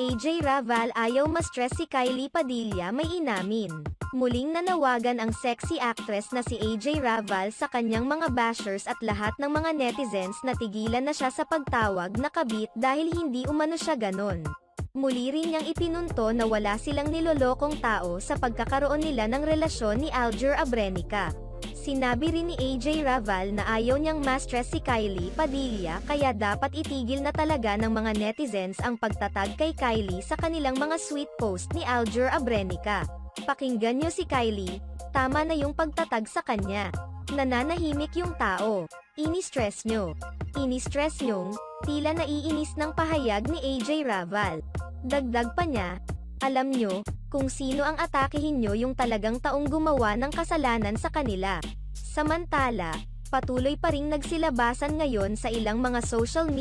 AJ Raval ayaw ma-stress si Kylie Padilla may inamin. Muling nanawagan ang sexy actress na si AJ Raval sa kanyang mga bashers at lahat ng mga netizens na tigilan na siya sa pagtawag na kabit dahil hindi umano siya ganon. Muli rin niyang ipinunto na wala silang nilolokong tao sa pagkakaroon nila ng relasyon ni Aljur Abrenica. Sinabi rin ni AJ Raval na ayaw niyang ma-stress si Kylie Padilla kaya dapat itigil na talaga ng mga netizens ang pagtatag kay Kylie sa kanilang mga sweet post ni Aljur Abrenica. Pakinggan niyo si Kylie, tama na yung pagtatag sa kanya. Nananahimik yung tao. Ini-stress nyo. Ini-stress nyong, tila naiinis ng pahayag ni AJ Raval. Dagdag pa niya, alam nyo, kung sino ang atakehin nyo yung talagang taong gumawa ng kasalanan sa kanila. Samantala, patuloy pa ring nagsilabasan ngayon sa ilang mga social media